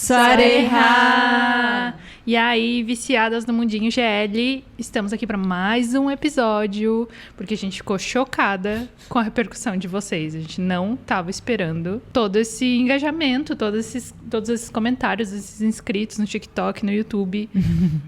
Sareha! E aí, viciadas no Mundinho GL, estamos aqui para mais um episódio, porque a gente ficou chocada com a repercussão de vocês. A gente não estava esperando todo esse engajamento, todos esses comentários, esses inscritos no TikTok, no YouTube.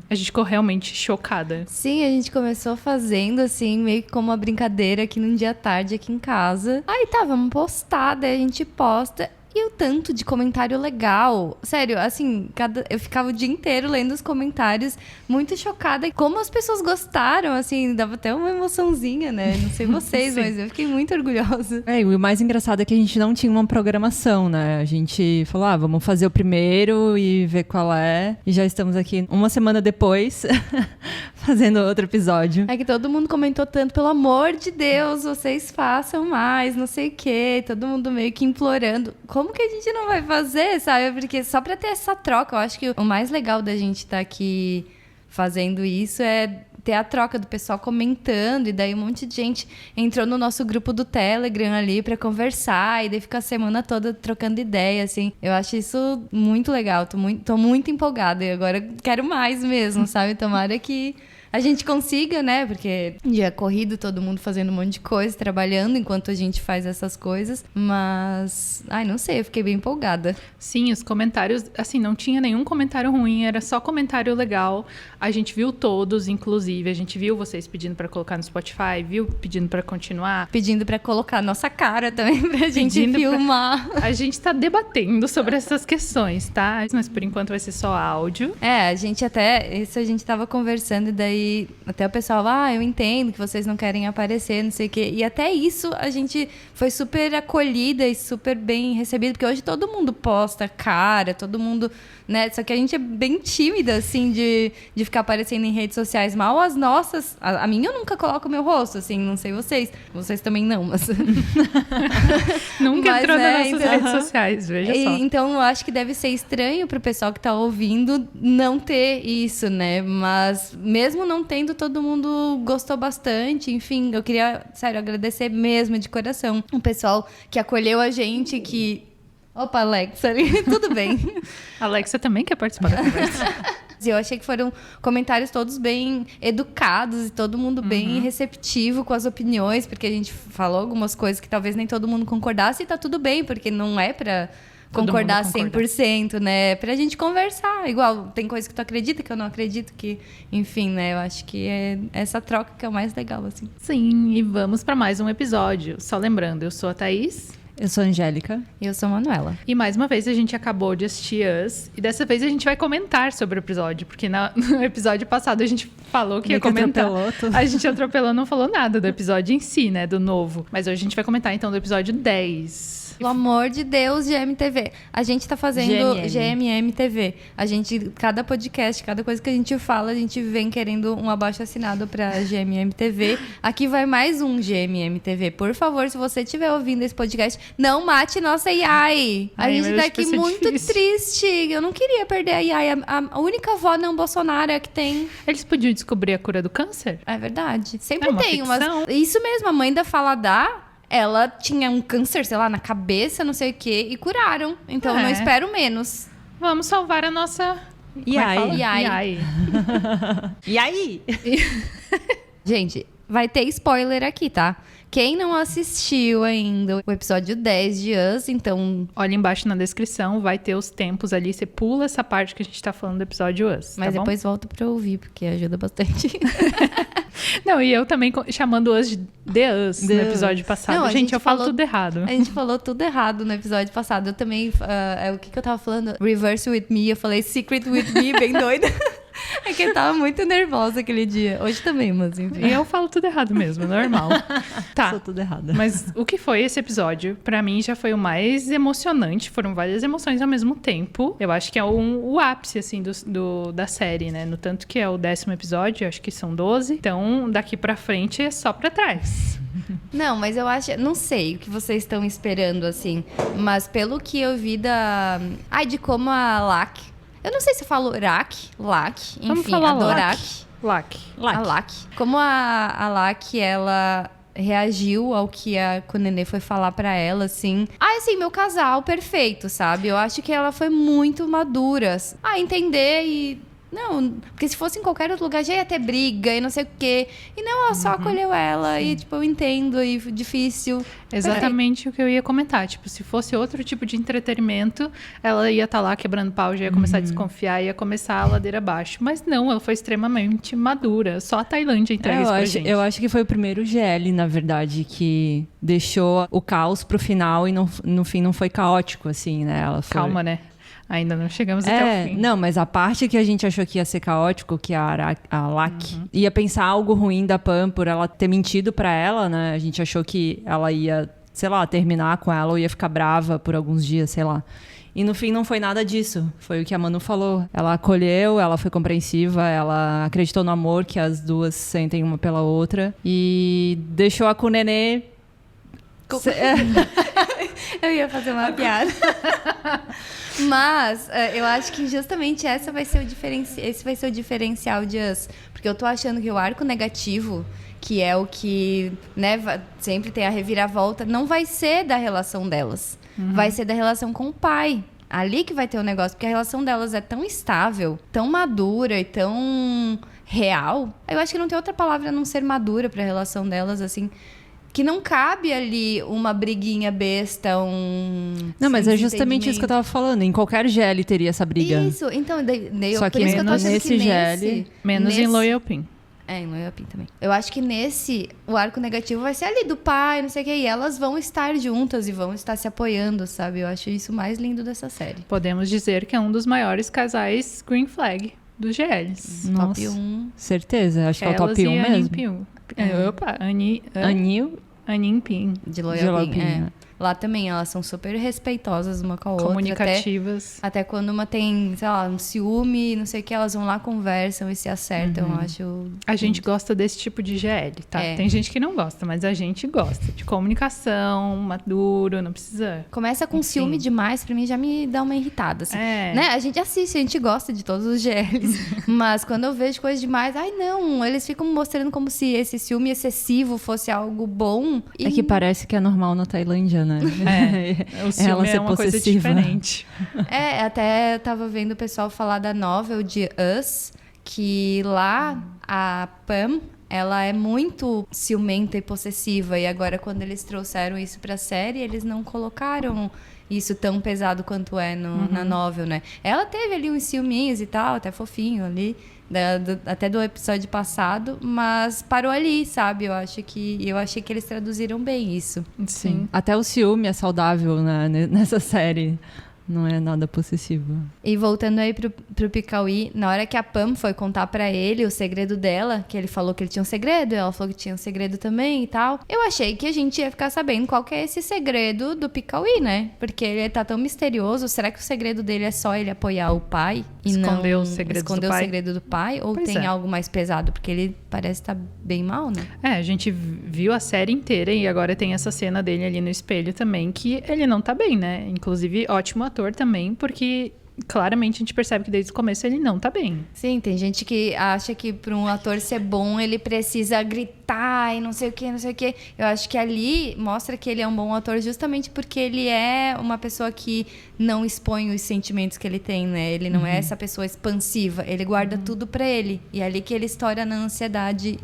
A gente ficou realmente chocada. Sim, a gente começou fazendo assim, meio que como uma brincadeira aqui num dia à tarde aqui em casa. Aí tá, vamos postar, daí a gente posta. E o tanto de comentário legal. Sério, assim, eu ficava o dia inteiro lendo os comentários, muito chocada. E como as pessoas gostaram, assim, dava até uma emoçãozinha, né? Não sei vocês, mas eu fiquei muito orgulhosa. E o mais engraçado é que a gente não tinha uma programação, né? A gente falou, vamos fazer o primeiro e ver qual é. E já estamos aqui uma semana depois, fazendo outro episódio. É que todo mundo comentou tanto, pelo amor de Deus, vocês façam mais, não sei o quê. Todo mundo meio que implorando. Como que a gente não vai fazer, sabe? Porque só pra ter essa troca, eu acho que o mais legal da gente estar aqui fazendo isso é ter a troca do pessoal comentando, e daí um monte de gente entrou no nosso grupo do Telegram ali pra conversar, e daí fica a semana toda trocando ideia, assim. Eu acho isso muito legal, tô muito empolgada, e agora quero mais mesmo, sabe? Tomara que a gente consiga, né? Porque dia corrido, todo mundo fazendo um monte de coisa, trabalhando enquanto a gente faz essas coisas. Mas, não sei, eu fiquei bem empolgada. Sim, os comentários, assim, não tinha nenhum comentário ruim, era só comentário legal. A gente viu todos, inclusive. A gente viu vocês pedindo pra colocar no Spotify, viu pedindo pra continuar. Pedindo pra colocar a nossa cara também, pra gente filmar. A gente tá debatendo sobre essas questões, tá? Mas por enquanto vai ser só áudio. Isso a gente tava conversando, e daí até o pessoal, eu entendo que vocês não querem aparecer, não sei o quê. E até isso a gente foi super acolhida e super bem recebida, porque hoje todo mundo posta cara, todo mundo, né? Só que a gente é bem tímida, assim, de ficar aparecendo em redes sociais. Mal as nossas, a minha eu nunca coloco o meu rosto, assim, não sei vocês também não, mas... Nunca entrou nas nossas redes sociais, veja só. Então eu acho que deve ser estranho pro pessoal que tá ouvindo não ter isso, né? Mas mesmo não tendo, todo mundo gostou bastante. Enfim, eu queria, sério, agradecer mesmo de coração o pessoal que acolheu a gente, que... Opa, Alexa, tudo bem? A Alexa também quer participar da conversa. Eu achei que foram comentários todos bem educados e todo mundo bem receptivo com as opiniões, porque a gente falou algumas coisas que talvez nem todo mundo concordasse, e tá tudo bem, porque não é pra concordar 100%, né? Pra gente conversar. Igual, tem coisa que tu acredita, que eu não acredito, que... Enfim, né? Eu acho que é essa troca que é o mais legal, assim. Sim, e vamos pra mais um episódio. Só lembrando, eu sou a Thaís. Eu sou a Angélica. E eu sou a Manuela. E mais uma vez a gente acabou de assistir Us. E dessa vez a gente vai comentar sobre o episódio. Porque no episódio passado a gente falou que ia comentar. A gente atropelou, não falou nada do episódio em si, né? Do novo. Mas hoje a gente vai comentar então do episódio 10. Pelo amor de Deus, GMTV. A gente tá fazendo GMMTV. A gente, cada podcast, cada coisa que a gente fala, a gente vem querendo um abaixo-assinado pra GMMTV. Aqui vai mais um GMMTV. Por favor, se você estiver ouvindo esse podcast, não mate nossa Yai. A gente tá aqui muito triste. Eu não queria perder a Yai. A única avó não Bolsonaro que tem. Eles podiam descobrir a cura do câncer? É verdade. Sempre tem umas... Isso mesmo, a mãe da Faladar... Ela tinha um câncer, sei lá, na cabeça, não sei o quê, e curaram. Então, não espero menos. Vamos salvar a nossa... Yai. E aí? Gente, vai ter spoiler aqui, tá? Quem não assistiu ainda o episódio 10 de Us, então... Olha embaixo na descrição, vai ter os tempos ali. Você pula essa parte que a gente tá falando do episódio Us, mas depois volta pra ouvir, porque ajuda bastante. Não, e eu também chamando Us de The Us no episódio passado. Não, gente, eu falo tudo errado. A gente falou tudo errado no episódio passado. Eu também... o que eu tava falando? Reverse with me. Eu falei Secret with me, bem doida. É que eu tava muito nervosa aquele dia. Hoje também, mas enfim. E eu falo tudo errado mesmo, normal. Tá. Sou tudo errado. Mas o que foi esse episódio? Pra mim já foi o mais emocionante. Foram várias emoções ao mesmo tempo. Eu acho que é o ápice, assim, da série, né? No tanto que é o 10º episódio, acho que são 12. Então, daqui pra frente é só pra trás. Não, mas eu acho... Não sei o que vocês estão esperando, assim. Mas pelo que eu vi de como a Lac... Eu não sei se eu falo Lac, enfim, vamos falar a Dorak. Lac. A Lac. Como a Lac, ela reagiu ao que a Kunene foi falar pra ela, assim. Assim, meu casal perfeito, sabe? Eu acho que ela foi muito madura. Entender e... Não, porque se fosse em qualquer outro lugar já ia ter briga e não sei o quê. E não, ela só acolheu ela e, tipo, eu entendo e difícil. Exatamente o que eu ia comentar. Tipo, se fosse outro tipo de entretenimento, ela ia estar lá quebrando pau, já ia começar a desconfiar, ia começar a ladeira abaixo. Mas não, ela foi extremamente madura. Só a Tailândia entrega isso pra gente. Eu acho que foi o primeiro GL, na verdade, que deixou o caos pro final e no fim não foi caótico, assim, né? Ela foi... Calma, né? Ainda não chegamos até o fim. Não, mas a parte que a gente achou que ia ser caótico, que a Lak ia pensar algo ruim da Pam por ela ter mentido pra ela, né? A gente achou que ela ia, sei lá, terminar com ela ou ia ficar brava por alguns dias, sei lá. E no fim não foi nada disso. Foi o que a Manu falou. Ela acolheu, ela foi compreensiva, ela acreditou no amor que as duas sentem uma pela outra e deixou a Kunene... Eu ia fazer uma piada. Mas eu acho que justamente esse vai ser o diferencial de Us. Porque eu tô achando que o arco negativo, que é o que, né, sempre tem a reviravolta, não vai ser da relação delas. Vai ser da relação com o pai. Ali que vai ter o negócio. Porque a relação delas é tão estável, tão madura e tão real. Eu acho que não tem outra palavra a não ser madura pra relação delas, assim... Que não cabe ali uma briguinha besta, Não, mas é justamente isso que eu tava falando. Em qualquer GL teria essa briga. Isso, então, só que menos nesse GL... Menos em Loyal Pin. Em Loyal Pin também. Eu acho que nesse, o arco negativo vai ser ali do pai, não sei o que. E elas vão estar juntas e vão estar se apoiando, sabe? Eu acho isso mais lindo dessa série. Podemos dizer que é um dos maiores casais Green Flag dos GLs. Nossa, top 1. Certeza, acho que é o top 1 mesmo. Opa, Anin Pin. De Loyal Pin, Lá também, elas são super respeitosas uma com a outra. Comunicativas. Até quando uma tem, sei lá, um ciúme, não sei o que, elas vão lá, conversam e se acertam, eu acho... A gente gosta desse tipo de GL, tá? Tem gente que não gosta, mas a gente gosta. De comunicação, maduro, não precisa... Começa com ciúme demais, pra mim já me dá uma irritada, assim. Né? A gente assiste, a gente gosta de todos os GLs. Mas quando eu vejo coisa demais, não, eles ficam mostrando como se esse ciúme excessivo fosse algo bom. É que parece que é normal na Tailândia, né? O ciúme é uma coisa diferente. Até eu tava vendo o pessoal falar da novel de Us, que lá a Pam, ela é muito ciumenta e possessiva, e agora quando eles trouxeram isso pra série, eles não colocaram isso tão pesado quanto é na novel, né? Ela teve ali uns ciúminhos e tal, até fofinho ali, até do episódio passado, mas parou ali, sabe? Eu achei que eles traduziram bem isso. Sim. Até o ciúme é saudável, né, nessa série. Não é nada possessivo. E voltando aí pro Piauí, na hora que a Pam foi contar pra ele o segredo dela, que ele falou que ele tinha um segredo, ela falou que tinha um segredo também e tal, eu achei que a gente ia ficar sabendo qual que é esse segredo do Piauí, né? Porque ele tá tão misterioso. Será que o segredo dele é só ele apoiar o pai? E esconder não o segredo esconder do o pai? segredo do pai? Ou Pois tem algo mais pesado? Porque ele parece estar bem mal, né? A gente viu a série inteira e agora tem essa cena dele ali no espelho também, que ele não tá bem, né? Inclusive, ótimo ator também, porque claramente a gente percebe que desde o começo ele não tá bem. Sim, tem gente que acha que para um ator ser bom ele precisa gritar e não sei o que, não sei o que. Eu acho que ali mostra que ele é um bom ator justamente porque ele é uma pessoa que não expõe os sentimentos que ele tem, né? Ele não é essa pessoa expansiva, ele guarda tudo pra ele. E é ali que ele estoura na ansiedade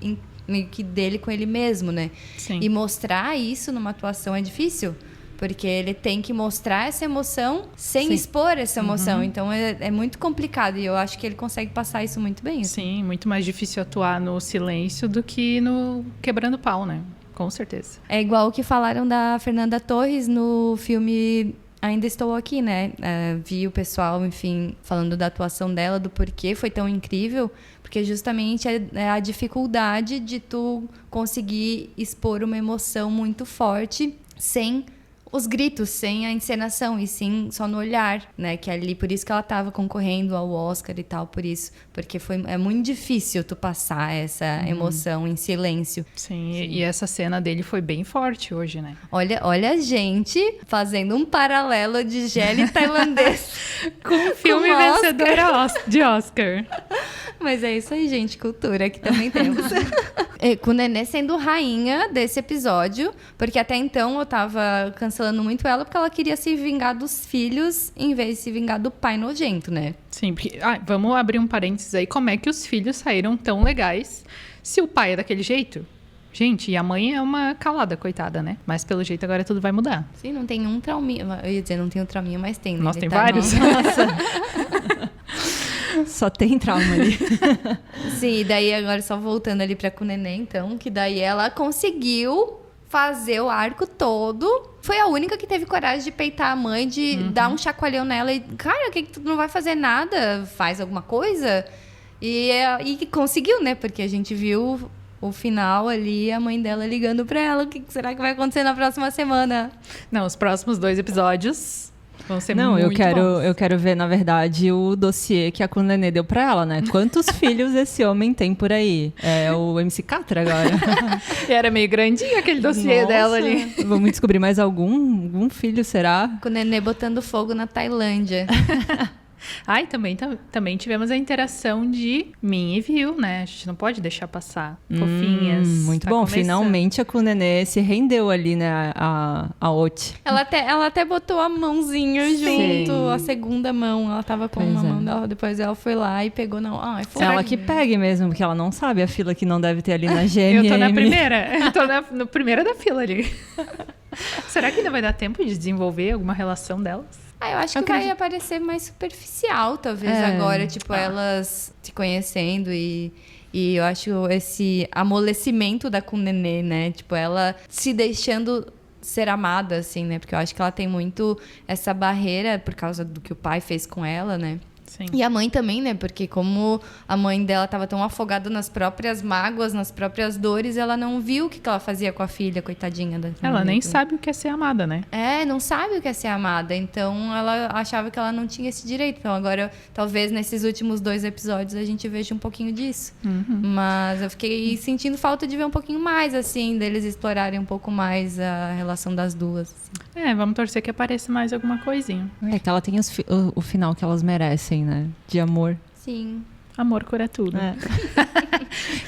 meio que dele com ele mesmo, né? Sim. E mostrar isso numa atuação é difícil. Porque ele tem que mostrar essa emoção sem expor essa emoção. Então, é muito complicado. E eu acho que ele consegue passar isso muito bem. Assim. Sim, muito mais difícil atuar no silêncio do que no quebrando pau, né? Com certeza. É igual o que falaram da Fernanda Torres no filme Ainda Estou Aqui, né? Vi o pessoal, enfim, falando da atuação dela, do porquê foi tão incrível. Porque justamente é a dificuldade de tu conseguir expor uma emoção muito forte sem os gritos, sem a encenação, e sim só no olhar, né? Que ali, por isso que ela estava concorrendo ao Oscar e tal, por isso. Porque é muito difícil tu passar essa emoção em silêncio. Sim, e essa cena dele foi bem forte hoje, né? Olha a gente fazendo um paralelo de GL tailandês com um filme vencedor de Oscar. Mas é isso aí, gente, cultura que também temos. Com o Nenê sendo rainha desse episódio, porque até então eu tava cancelando muito ela porque ela queria se vingar dos filhos em vez de se vingar do pai nojento, né? Sim, porque, vamos abrir um parênteses aí. Como é que os filhos saíram tão legais se o pai é daquele jeito? Gente, e a mãe é uma calada, coitada, né? Mas pelo jeito agora tudo vai mudar. Sim, não tem um trauminha. Eu ia dizer, não tem um trauminha, mas tem, né? Nossa, tem Ele tá vários? Só tem trauma ali. Sim, daí agora só voltando ali pra Kunene, então, que daí ela conseguiu fazer o arco todo. Foi a única que teve coragem de peitar a mãe, de dar um chacoalhão nela e, cara, que tu não vai fazer nada? Faz alguma coisa? E conseguiu, né? Porque a gente viu o final ali, a mãe dela ligando pra ela. O que será que vai acontecer na próxima semana? Não, os próximos 2 episódios vão ser muito bons. Eu quero ver, na verdade, o dossiê que a Kunene deu pra ela, né? Quantos filhos esse homem tem por aí? É o MC Catra agora. E era meio grandinho aquele dossiê dela ali. Vamos descobrir mais algum filho, será? Kunene botando fogo na Tailândia. Também tivemos a interação de Min e Viu, né? A gente não pode deixar passar. Fofinhas. Muito Tá bom. começando. Finalmente a Kunene se rendeu ali, né? A Oti. Ela até botou a mãozinha junto, a segunda mão. Ela tava com uma mão dela, depois ela foi lá e pegou na... Ela que pegue mesmo, porque ela não sabe a fila que não deve ter ali na GMM. Eu tô na primeira. Eu tô na primeira da fila ali. Será que ainda vai dar tempo de desenvolver alguma relação delas? Eu acho que vai aparecer mais superficial, talvez, agora. Tipo, elas se conhecendo e eu acho esse amolecimento da Kunene, né? Tipo, ela se deixando ser amada, assim, né? Porque eu acho que ela tem muito essa barreira por causa do que o pai fez com ela, né? Sim. E a mãe também, né? Porque como a mãe dela estava tão afogada nas próprias mágoas, nas próprias dores, ela não viu o que ela fazia com a filha, coitadinha da Ela nem sabe o que é ser amada, né? não sabe o que é ser amada. Então, ela achava que ela não tinha esse direito. Então, agora, talvez nesses últimos 2 episódios a gente veja um pouquinho disso. Mas eu fiquei sentindo falta de ver um pouquinho mais, assim, deles explorarem um pouco mais a relação das duas. Assim. Vamos torcer que apareça mais alguma coisinha. Que ela tenha o final que elas merecem, né? De amor. Sim. Amor cura tudo.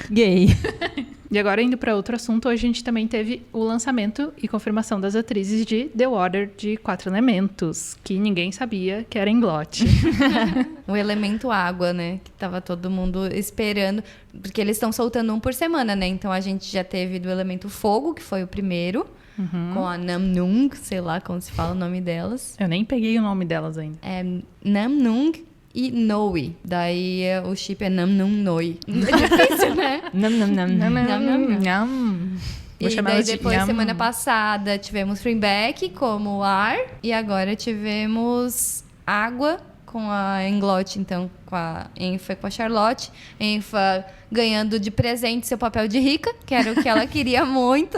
Gay. E agora, indo para outro assunto, hoje a gente também teve o lançamento e confirmação das atrizes de The Water de 4 Elementos, que ninguém sabia que era Englot. O elemento água, né? Que tava todo mundo esperando. Porque eles estão soltando um por semana, né? Então a gente já teve do elemento fogo, que foi o primeiro. Com a Namnung, sei lá como se fala o nome delas. Eu nem peguei o nome delas ainda. É Namnung e Noi. Daí o chip é Namnung Noi. É difícil, né? Vou E chamar daí elas de depois, Nham. semana passada, tivemos Freeback como ar. E agora tivemos água com a Englot, então, com a Enfa e com a Charlotte. Enfa ganhando de presente seu papel de rica, que era o que ela queria muito.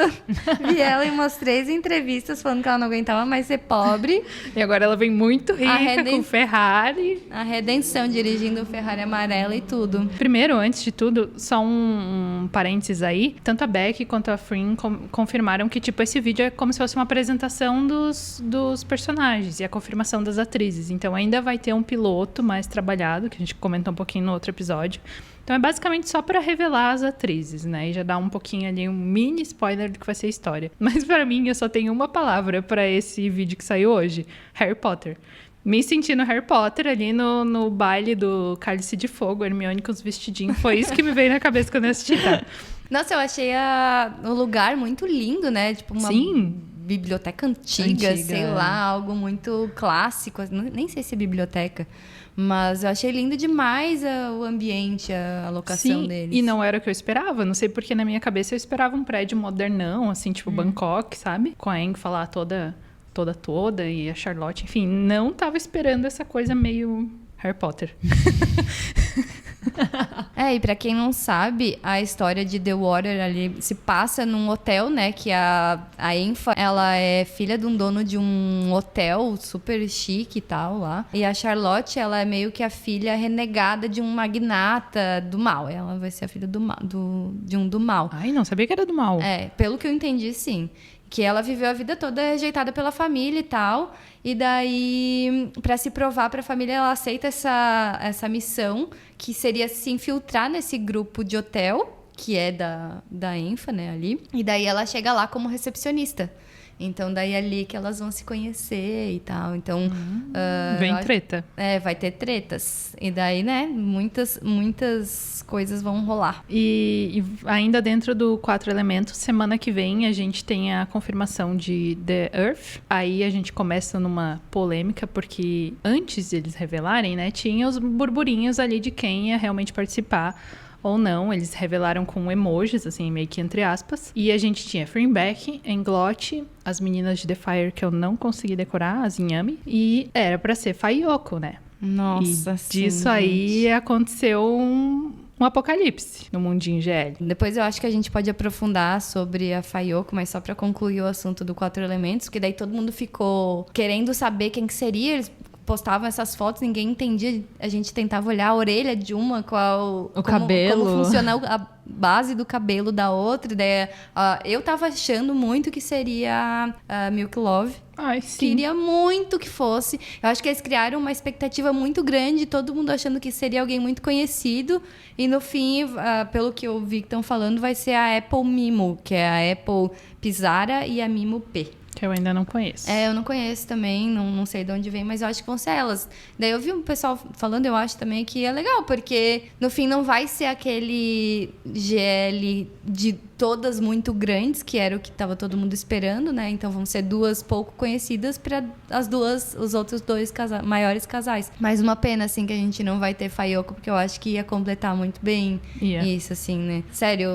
Vi ela em umas 3 entrevistas falando que ela não aguentava mais ser pobre. E agora ela vem muito rica, com Ferrari. A redenção, dirigindo o Ferrari amarela e tudo. Primeiro, antes de tudo, só um parênteses aí. Tanto a Beck quanto a Frin confirmaram que, tipo, esse vídeo é como se fosse uma apresentação dos personagens e a confirmação das atrizes. Então, ainda vai ter um piloto mais trabalhado, que a gente comentou um pouquinho no outro episódio. Então, é basicamente só pra revelar as atrizes, né? E já dá um pouquinho ali, um mini spoiler do que vai ser a história. Mas pra mim, eu só tenho uma palavra pra esse vídeo que saiu hoje. Harry Potter. Me sentindo Harry Potter ali no baile do Cálice de Fogo, Hermione com os vestidinhos. Foi isso que me veio na cabeça quando eu assisti, tá? Nossa, eu achei o lugar muito lindo, né? Tipo, uma biblioteca antiga, sei lá, algo muito clássico. Nem sei se é biblioteca. Mas eu achei lindo demais o ambiente, a locação deles. E não era o que eu esperava. Não sei porque na minha cabeça eu esperava um prédio modernão, assim, tipo Bangkok, sabe? Com a Enfa lá toda e a Charlotte. Enfim, não tava esperando essa coisa meio Harry Potter. E pra quem não sabe, a história de The Water ali se passa num hotel, né? Que a Enfa, ela é filha de um dono de um hotel super chique e tal lá. E a Charlotte, ela é meio que a filha renegada de um magnata do mal. Ela vai ser a filha do mal. Ai, não sabia que era do mal. Pelo que eu entendi, sim. Que ela viveu a vida toda rejeitada pela família e tal. E daí, pra se provar pra família, ela aceita essa missão, que seria se infiltrar nesse grupo de hotel, que é da Enfa, né, ali. E daí ela chega lá como recepcionista. Então, daí é ali que elas vão se conhecer e tal. Então... Vem treta. vai ter tretas. E daí, né, muitas coisas vão rolar. E ainda dentro do 4 Elementos, semana que vem a gente tem a confirmação de The Earth. Aí a gente começa numa polêmica, porque antes de eles revelarem, né, tinha os burburinhos ali de quem ia realmente participar ou não. Eles revelaram com emojis, assim, meio que entre aspas. E a gente tinha Frimbeck, Englot, as meninas de The Fire, que eu não consegui decorar, as Inhami. E era pra ser Fayoko, né? Nossa, e disso aí aconteceu um apocalipse no mundinho GL. Depois eu acho que a gente pode aprofundar sobre a Fayoko, mas só pra concluir o assunto do 4 Elementos, porque daí todo mundo ficou querendo saber quem que seria. Eles postavam essas fotos, ninguém entendia. A gente tentava olhar a orelha de uma, cabelo. como funciona a base do cabelo da outra. Daí, eu tava achando muito que seria a Milk Love. Ai, sim. Queria muito que fosse. Eu acho que eles criaram uma expectativa muito grande, todo mundo achando que seria alguém muito conhecido. E no fim, pelo que eu vi que estão falando, vai ser a Apple Mimo, que é a Apple Pizarra e a Mimo P. Que eu ainda não conheço. Eu não conheço também, não sei de onde vem, mas eu acho que vão ser elas. Daí eu vi um pessoal falando, eu acho também que é legal, porque no fim não vai ser aquele GL de todas muito grandes, que era o que estava todo mundo esperando, né? Então vão ser duas pouco conhecidas para os outros dois maiores casais. Mas uma pena, assim, que a gente não vai ter Fayoko, porque eu acho que ia completar muito bem isso, assim, né? Sério,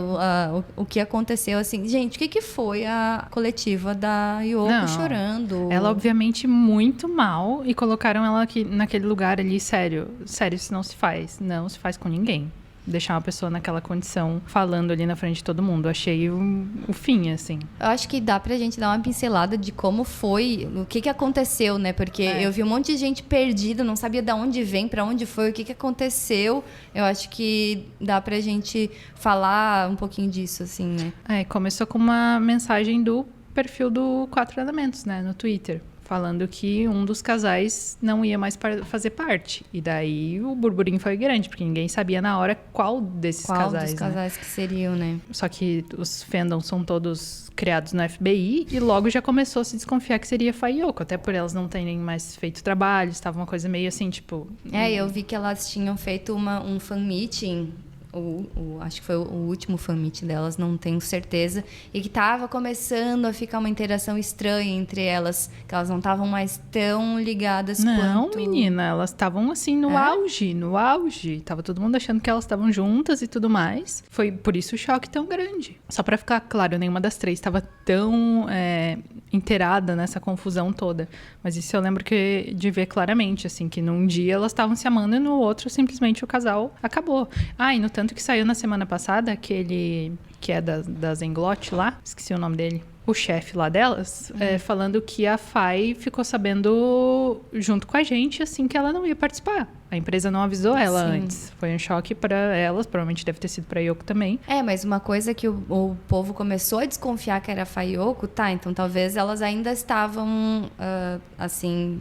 o que aconteceu, assim... Gente, o que foi a coletiva da Yoko chorando? Ela, obviamente, muito mal, e colocaram ela aqui, naquele lugar ali, sério, isso não se faz. Não se faz com ninguém. Deixar uma pessoa naquela condição falando ali na frente de todo mundo. Achei o fim, assim. Eu acho que dá pra gente dar uma pincelada de como foi, o que aconteceu, né? Porque eu vi um monte de gente perdida, não sabia de onde vem, pra onde foi, o que aconteceu. Eu acho que dá pra gente falar um pouquinho disso, assim, né? Começou com uma mensagem do perfil do 4 Elementos, né? No Twitter. Falando que um dos casais não ia mais fazer parte. E daí o burburinho foi grande, porque ninguém sabia na hora qual desses casais. Qual dos casais que seriam, né? Só que os fandoms são todos criados no FBI e logo já começou a se desconfiar que seria Fayoko, até por elas não terem mais feito trabalho, estava uma coisa meio assim, tipo... Eu vi que elas tinham feito um fan meeting... acho que foi o último fan meet delas, não tenho certeza, e que tava começando a ficar uma interação estranha entre elas, que elas não estavam mais tão ligadas quanto... Não, menina, elas estavam assim no auge, tava todo mundo achando que elas estavam juntas e tudo mais, foi por isso o choque tão grande. Só pra ficar claro, nenhuma das três estava tão inteirada nessa confusão toda, mas isso eu lembro de ver claramente, assim, que num dia elas estavam se amando e no outro simplesmente o casal acabou. E no tanto que saiu na semana passada, aquele que é das Englot lá, esqueci o nome dele, o chefe lá delas, falando que a Fai ficou sabendo junto com a gente, assim, que ela não ia participar. A empresa não avisou ela antes. Foi um choque pra elas, provavelmente deve ter sido pra Yoko também. Mas uma coisa que o povo começou a desconfiar que era a Fayoko, então talvez elas ainda estavam, assim,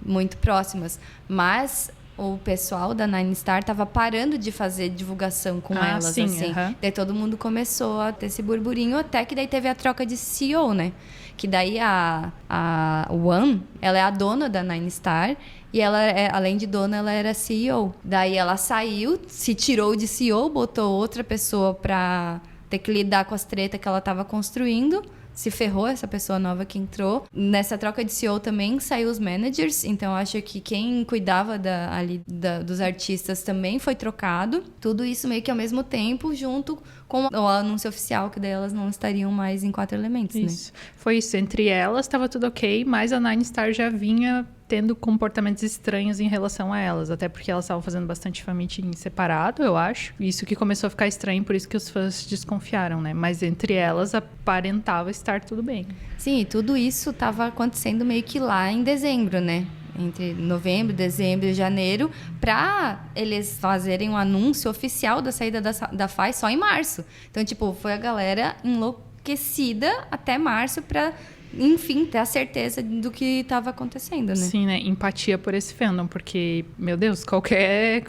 muito próximas. Mas... o pessoal da Nine Star tava parando de fazer divulgação com elas, sim, assim. Daí todo mundo começou a ter esse burburinho, até que daí teve a troca de CEO, né? Que daí a One, ela é a dona da Nine Star e ela, além de dona, ela era CEO. Daí ela saiu, se tirou de CEO, botou outra pessoa pra ter que lidar com as tretas que ela tava construindo. Se ferrou essa pessoa nova que entrou. Nessa troca de CEO também saiu os managers, então acho que quem cuidava dos artistas também foi trocado. Tudo isso meio que ao mesmo tempo, junto com o anúncio oficial, que daí elas não estariam mais em 4 Elementos, isso. Né? Foi isso. Entre elas estava tudo ok, mas a Nine Star já vinha tendo comportamentos estranhos em relação a elas, até porque elas estavam fazendo bastante fan-meeting separado, eu acho. Isso que começou a ficar estranho, por isso que os fãs desconfiaram, né? Mas entre elas aparentava estar tudo bem. Sim, e tudo isso estava acontecendo meio que lá em dezembro, né? Entre novembro, dezembro e janeiro, para eles fazerem um anúncio oficial da saída da Fai só em março. Então, tipo, foi a galera enlouquecida até março para, enfim, ter a certeza do que estava acontecendo, né? Sim, né? Empatia por esse fandom, porque, meu Deus, qualquer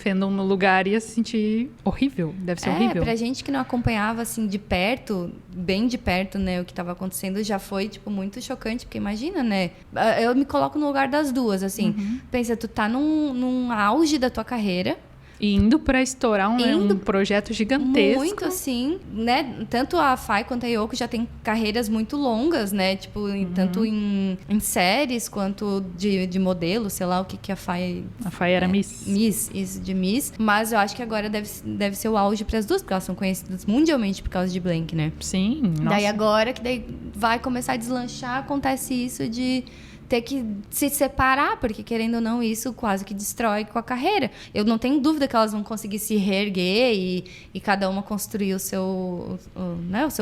fandom no lugar ia se sentir horrível. Deve ser horrível. Pra gente que não acompanhava, assim, de perto, bem de perto, né, o que tava acontecendo, já foi, tipo, muito chocante, porque imagina, né, eu me coloco no lugar das duas, assim, pensa, tu tá num auge da tua carreira, E indo pra estourar um projeto gigantesco. muito assim, né? Tanto a Fai quanto a Yoko já tem carreiras muito longas, né? Tipo, tanto em séries quanto de modelo, sei lá o que a Fai... A Fai era Miss. Miss, isso, de Miss. Mas eu acho que agora deve ser o auge para as duas, porque elas são conhecidas mundialmente por causa de Blank, né? Sim, nossa. Daí agora que daí vai começar a deslanchar, acontece isso de ter que se separar, porque querendo ou não, isso quase que destrói com a carreira. Eu não tenho dúvida que elas vão conseguir se reerguer e cada uma construir o seu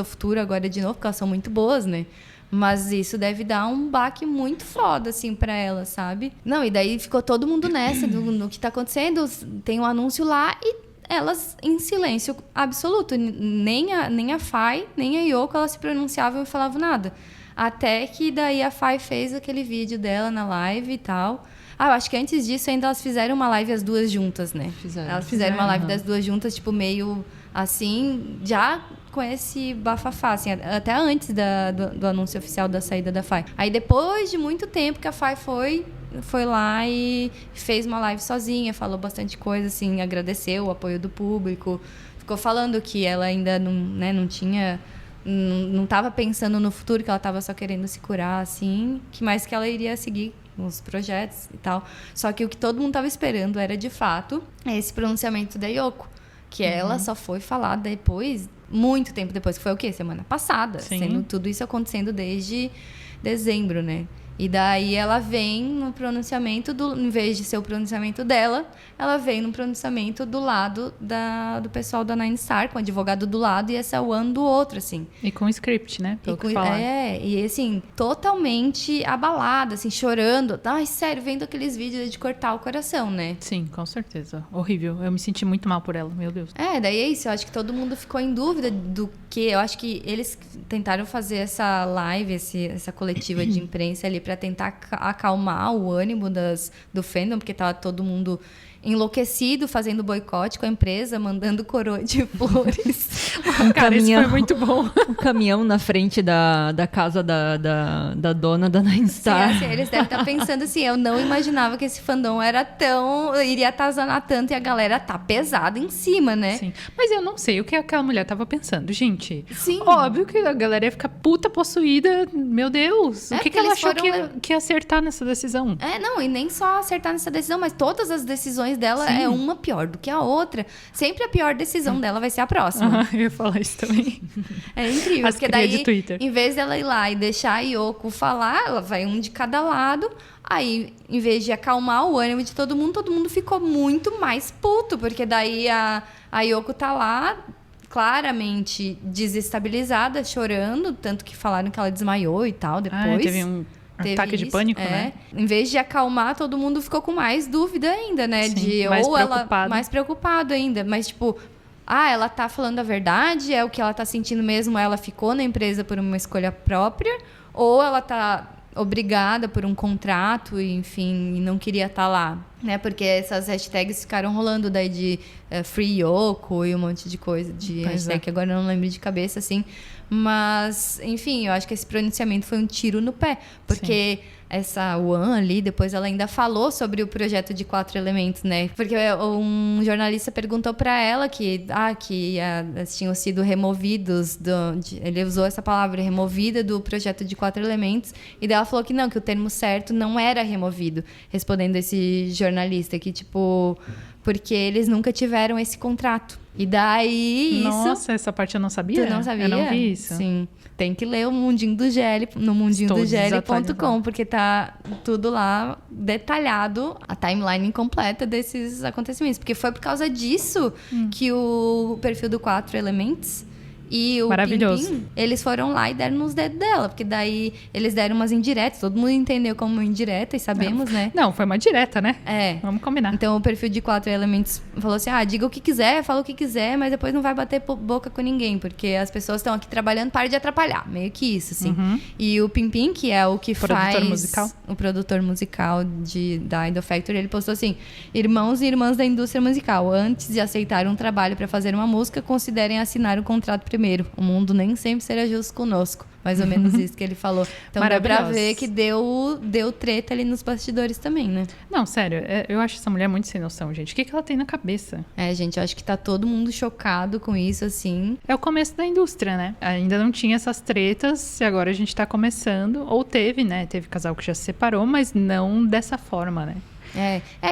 futuro agora de novo, porque elas são muito boas, né? Mas isso deve dar um baque muito foda, assim, pra elas, sabe? Não, e daí ficou todo mundo nessa, no que tá acontecendo, tem um anúncio lá e elas em silêncio absoluto. Nem a Fai, nem a Yoko, elas se pronunciavam e falavam nada. Até que daí a Fai fez aquele vídeo dela na live e tal. Eu acho que antes disso ainda elas fizeram uma live as duas juntas, né? Elas fizeram uma live das duas juntas, tipo, meio assim, já com esse bafafá, assim, até antes do anúncio oficial da saída da Fai. Aí depois de muito tempo que a Fai foi lá e fez uma live sozinha, falou bastante coisa, assim, agradeceu o apoio do público, ficou falando que ela ainda não tinha... Não estava pensando no futuro, que ela estava só querendo se curar, assim, mas que ela iria seguir os projetos e tal. Só que o que todo mundo estava esperando era, de fato, esse pronunciamento da Yoko, que ela só foi falar depois, muito tempo depois, que foi o quê? Semana passada. Sim. Sendo tudo isso acontecendo desde dezembro, né? E daí ela vem no pronunciamento, em vez de ser o pronunciamento dela, ela vem no pronunciamento do lado do pessoal da Nine Star, com o advogado do lado e essa One do outro, assim. E com script, né? Pelo que falaram. E assim, totalmente abalada, assim, chorando. Ai, sério, vendo aqueles vídeos de cortar o coração, né? Sim, com certeza. Horrível. Eu me senti muito mal por ela, meu Deus. Daí é isso. Eu acho que todo mundo ficou em dúvida do que... Eu acho que eles tentaram fazer essa live, essa coletiva de imprensa ali pra tentar acalmar o ânimo do fandom, porque tava todo mundo enlouquecido, fazendo boicote com a empresa, mandando coroa de flores. Cara, isso foi muito bom. Um caminhão na frente da casa da dona da Nine Star. Sim, assim, eles devem estar pensando assim, eu não imaginava que esse fandom iria atazanar tanto e a galera tá pesada em cima, né? Sim. Mas eu não sei o que aquela mulher tava pensando, gente. Sim. Óbvio que a galera ia ficar puta possuída. Meu Deus. O que ela achou que ia acertar nessa decisão? Não, e nem só acertar nessa decisão, mas todas as decisões dela é uma pior do que a outra. Sempre a pior decisão dela vai ser a próxima. Eu ia falar isso também. É incrível, As porque cria daí, de Twitter. em vez dela ir lá e deixar a Yoko falar, ela vai um de cada lado. Aí, em vez de acalmar o ânimo de todo mundo ficou muito mais puto, porque daí a Yoko tá lá claramente desestabilizada, chorando, tanto que falaram que ela desmaiou e tal depois. Teve um ataque de pânico, né? Em vez de acalmar, todo mundo ficou com mais dúvida ainda, né? Sim, mais preocupado. Mais preocupado ainda. Mas, tipo, ela tá falando a verdade? É o que ela tá sentindo mesmo? Ela ficou na empresa por uma escolha própria? Ou ela tá obrigada por um contrato, enfim, e não queria estar lá, né? Porque essas hashtags ficaram rolando daí de Free Yoko e um monte de coisa, de hashtag que agora eu não lembro de cabeça, assim. Mas, enfim, eu acho que esse pronunciamento foi um tiro no pé, porque essa One ali, depois ela ainda falou sobre o projeto de 4 elementos, né? Porque um jornalista perguntou para ela que tinham sido removidos, ele usou essa palavra, removida do projeto de 4 elementos, e daí ela falou que não, que o termo certo não era removido, respondendo esse jornalista, que tipo, porque eles nunca tiveram esse contrato. E daí Nossa, essa parte eu não sabia. Tu não sabia? Eu não vi isso. Sim. Tem que ler o Mundinho do GL no mundinhodogl.com, porque tá tudo lá detalhado, a timeline incompleta desses acontecimentos. Porque foi por causa disso que o perfil do 4 Elementos e o Maravilhoso. Pimpim, eles foram lá e deram nos dedos dela, porque daí eles deram umas indiretas, todo mundo entendeu como indireta e sabemos, né? Não, foi uma direta, né? É. Vamos combinar. Então o perfil de 4 elementos falou assim: diga o que quiser, fala o que quiser, mas depois não vai bater boca com ninguém, porque as pessoas estão aqui trabalhando, para de atrapalhar. Meio que isso, assim. E o Pimpim, que é o que Produtor faz musical. o produtor musical da Idol Factory, ele postou assim: irmãos e irmãs da indústria musical, antes de aceitar um trabalho para fazer uma música, considerem assinar o contrato primeiro. O mundo nem sempre será justo conosco. Mais ou menos isso que ele falou. Então dá pra ver que deu treta ali nos bastidores também, né? Não, sério, eu acho essa mulher muito sem noção, gente. O que ela tem na cabeça? Gente, eu acho que tá todo mundo chocado com isso, assim. É o começo da indústria, né? Ainda não tinha essas tretas e agora a gente tá começando. Ou teve, né? Teve casal que já se separou, mas não dessa forma, né?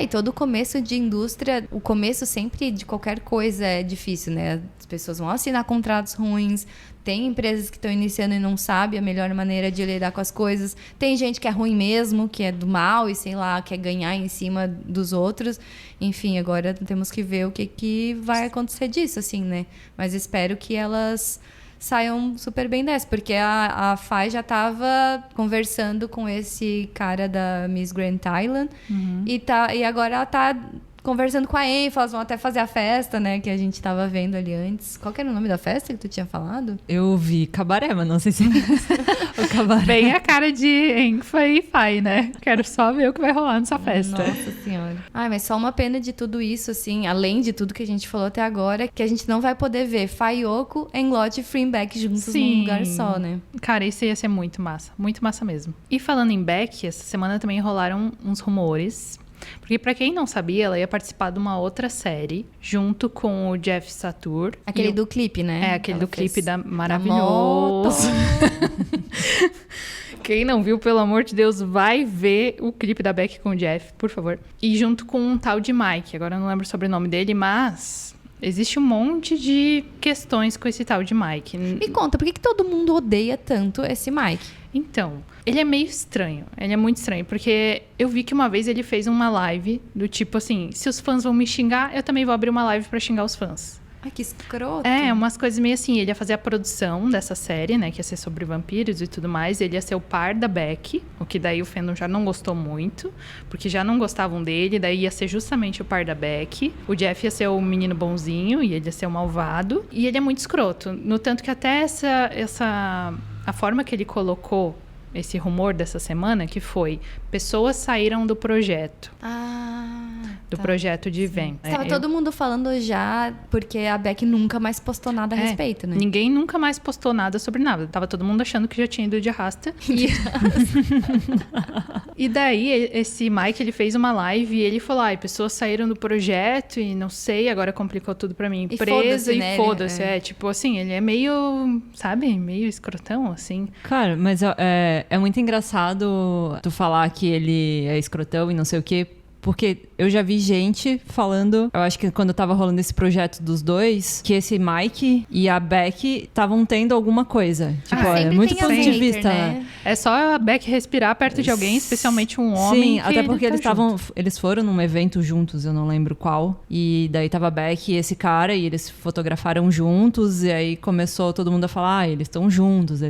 E todo começo de indústria, o começo sempre de qualquer coisa é difícil, né? As pessoas vão assinar contratos ruins, tem empresas que estão iniciando e não sabem a melhor maneira de lidar com as coisas, tem gente que é ruim mesmo, que é do mal e, sei lá, quer ganhar em cima dos outros. Enfim, agora temos que ver o que vai acontecer disso, assim, né? Mas espero que elas saiam super bem dessa, porque a Fai já tava conversando com esse cara da Miss Grand Thailand e agora ela tá conversando com a Enfa, elas vão até fazer a festa, né, que a gente tava vendo ali antes. Qual que era o nome da festa que tu tinha falado? Eu vi Cabaré, mas não sei se o Cabaré. Bem a cara de Enfa e Fai, né? Quero só ver o que vai rolar nessa festa. Nossa Senhora. Mas só uma pena de tudo isso, assim, além de tudo que a gente falou até agora, que a gente não vai poder ver Fayoko e Lot e Freeback juntos num lugar só, né? Cara, isso ia ser muito massa mesmo. E falando em Beck, essa semana também rolaram uns rumores. Porque pra quem não sabia, ela ia participar de uma outra série junto com o Jeff Satur. Aquele do clipe, né? Aquele ela do clipe fez da maravilhoso. Quem não viu, pelo amor de Deus, vai ver o clipe da Beck com o Jeff, por favor. E junto com um tal de Mike. Agora eu não lembro o sobrenome dele, mas existe um monte de questões com esse tal de Mike. Me conta, por que todo mundo odeia tanto esse Mike? Então, ele é meio estranho. Ele é muito estranho, porque eu vi que uma vez ele fez uma live do tipo assim, se os fãs vão me xingar, eu também vou abrir uma live pra xingar os fãs. Ai, que escroto. Umas coisas meio assim. Ele ia fazer a produção dessa série, né? Que ia ser sobre vampiros e tudo mais. Ele ia ser o par da Beck, o que daí o fandom já não gostou muito, porque já não gostavam dele. Daí ia ser justamente o par da Beck. O Jeff ia ser o menino bonzinho e ele ia ser o malvado. E ele é muito escroto. No tanto que até a forma que ele colocou esse rumor dessa semana, que foi: pessoas saíram do projeto. Do projeto de Vem. Estava todo mundo falando já, porque a Beck nunca mais postou nada a respeito, né? Ninguém nunca mais postou nada sobre nada. Tava todo mundo achando que já tinha ido de arrasta. E daí, esse Mike, ele fez uma live e ele falou: pessoas saíram do projeto e não sei, agora complicou tudo pra mim. Empresa e né? foda-se. Tipo assim, ele é meio, sabe, meio escrotão, assim. Cara, mas é muito engraçado tu falar que ele é escrotão e não sei o quê, porque eu já vi gente falando, eu acho que quando tava rolando esse projeto dos dois, que esse Mike e a Beck estavam tendo alguma coisa. Tipo, é muito ponto de vista, né? É só a Beck respirar perto de alguém, especialmente um homem. Sim, até porque eles foram num evento juntos, eu não lembro qual. E daí tava a Beck e esse cara, e eles fotografaram juntos, e aí começou todo mundo a falar: eles estão juntos,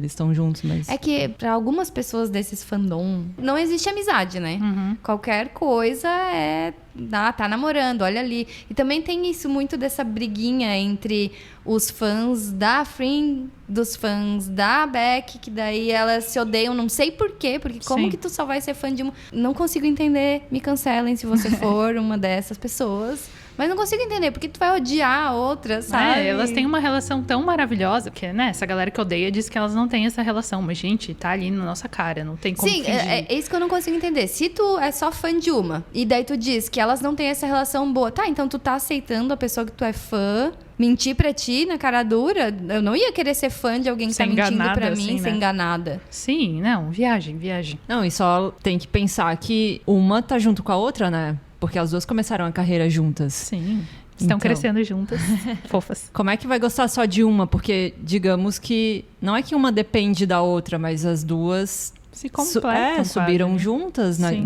mas... É que pra algumas pessoas desses fandom, não existe amizade, né? Qualquer coisa tá namorando, olha ali. E também tem isso muito dessa briguinha entre os fãs da Fring, dos fãs da Beck, que daí elas se odeiam, não sei por quê, porque como que tu só vai ser fã de uma... Não consigo entender, me cancelem se você for uma dessas pessoas. Mas não consigo entender, porque tu vai odiar a outra, sabe? Elas têm uma relação tão maravilhosa, porque, né, essa galera que odeia diz que elas não têm essa relação. Mas, gente, tá ali na nossa cara, não tem como fingir. É isso que eu não consigo entender. Se tu é só fã de uma, e daí tu diz que elas não têm essa relação boa, tá, então tu tá aceitando a pessoa que tu é fã mentir pra ti na cara dura? Eu não ia querer ser fã de alguém que tá mentindo pra mim, assim, ser enganada. Sim, não, viagem. Não, e só tem que pensar que uma tá junto com a outra, né? Porque as duas começaram a carreira juntas. Sim. Estão crescendo juntas, fofas. Como é que vai gostar só de uma? Porque, digamos que não é que uma depende da outra, mas as duas se completam. Subiram quase, né? juntas, Sim.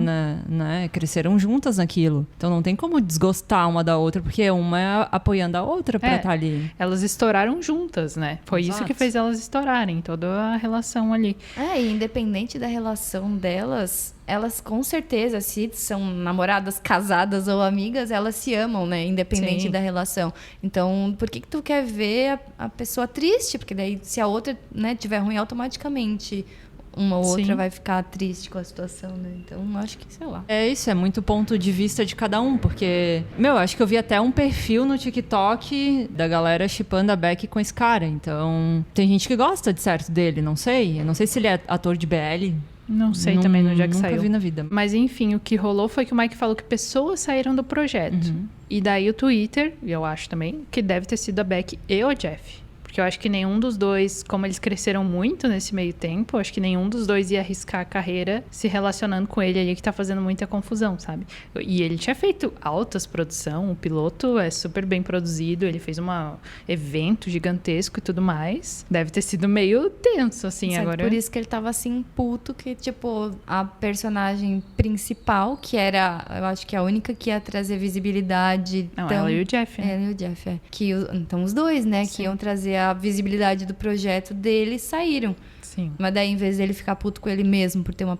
né? Cresceram juntas naquilo. Então não tem como desgostar uma da outra, porque uma é apoiando a outra pra estar ali. Elas estouraram juntas, né? Foi isso Exato. que fez elas estourarem, toda a relação ali. E independente da relação delas, elas com certeza, se são namoradas, casadas ou amigas, elas se amam, né? Independente Sim. da relação. Então, por que tu quer ver a pessoa triste? Porque daí, se a outra, né, tiver ruim, automaticamente uma ou outra Sim. vai ficar triste com a situação, né? Então, acho que, sei lá. É isso, é muito ponto de vista de cada um, porque, acho que eu vi até um perfil no TikTok da galera shippando a Beck com esse cara. Então, tem gente que gosta de certo dele, não sei. Eu não sei se ele é ator de BL. Não sei também no dia que nunca saiu. vi na vida. Mas enfim, o que rolou foi que o Mike falou que pessoas saíram do projeto. Uhum. E daí o Twitter, e eu acho também, que deve ter sido a Beck e o Jeff. Porque eu acho que nenhum dos dois, como eles cresceram muito nesse meio tempo, eu acho que nenhum dos dois ia arriscar a carreira se relacionando com ele ali, que tá fazendo muita confusão, sabe? E ele tinha feito altas produção, o piloto é super bem produzido, ele fez um evento gigantesco e tudo mais. Deve ter sido meio tenso, assim, Certo, agora. por isso que ele tava assim, puto, que, tipo, a personagem principal, que era, eu acho que a única que ia trazer visibilidade. Não, ela e o Jeff, né? Ela e o Jeff, é. Então, os dois, né, Sim. que iam trazer a visibilidade do projeto dele, saíram. Sim. Mas daí, em vez dele ficar puto com ele mesmo por ter uma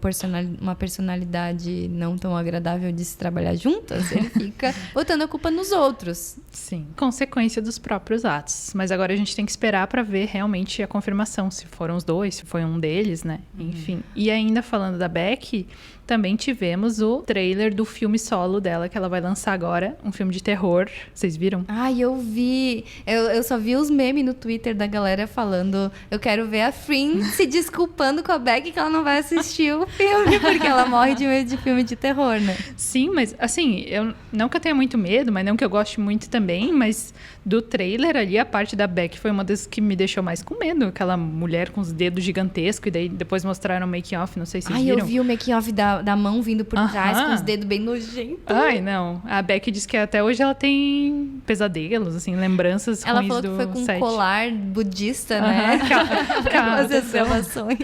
personalidade não tão agradável de se trabalhar juntas, ele fica botando a culpa nos outros. Sim. Consequência dos próprios atos. Mas agora a gente tem que esperar pra ver realmente a confirmação, se foram os dois, se foi um deles, né? Enfim. E ainda falando da Beck, também tivemos o trailer do filme solo dela, que ela vai lançar agora, um filme de terror. Vocês viram? Ai, eu vi. Eu só vi os memes no Twitter da galera falando: eu quero ver a Frin se desculpando com a Beck que ela não vai assistir o filme, porque ela morre de medo de filme de terror, né? Sim, mas assim, eu não que eu tenha muito medo, mas não que eu goste muito também, mas do trailer ali, a parte da Beck foi uma das que me deixou mais com medo. Aquela mulher com os dedos gigantescos, e daí depois mostraram o making-off, não sei se vocês viram. Eu vi o making-off da mão vindo por trás, com os dedos bem nojentos. Ai, não. A Beck disse que até hoje ela tem pesadelos, assim, lembranças Ela ruins falou que do foi com set. um colar budista, né? Pra As observações.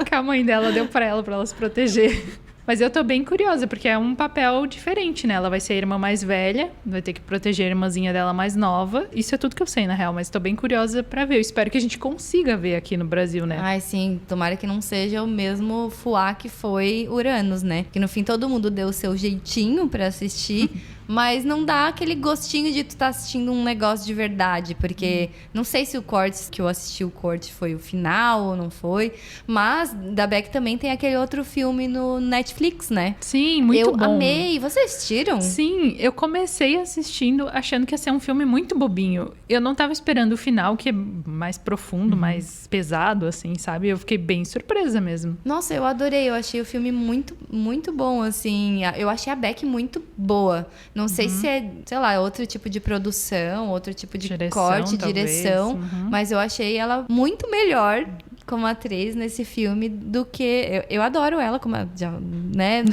que a mãe dela deu pra ela se proteger. Mas eu tô bem curiosa, porque é um papel diferente, né? Ela vai ser a irmã mais velha, vai ter que proteger a irmãzinha dela mais nova. Isso é tudo que eu sei, na real, mas tô bem curiosa pra ver. Eu espero que a gente consiga ver aqui no Brasil, né? Ai, sim. Tomara que não seja o mesmo fuá que foi Uranus, né? Que no fim todo mundo deu o seu jeitinho pra assistir, mas não dá aquele gostinho de tu tá assistindo um negócio de verdade, porque não sei se o corte que eu assisti, o corte foi o final ou não foi, mas da Beck também tem aquele outro filme no Netflix, né? Sim, muito eu bom. amei. Vocês assistiram? Sim, eu comecei assistindo achando que ia ser um filme muito bobinho. Eu não tava esperando o final, que é mais profundo, mais pesado, assim, sabe? Eu fiquei bem surpresa mesmo. Nossa, eu adorei. Eu achei o filme muito, muito bom, assim. Eu achei a Beck muito boa. Não sei se é, sei lá, outro tipo de produção, outro tipo de Direção, corte, talvez. direção. Mas eu achei ela muito melhor como atriz nesse filme do que... Eu adoro ela, como já, né?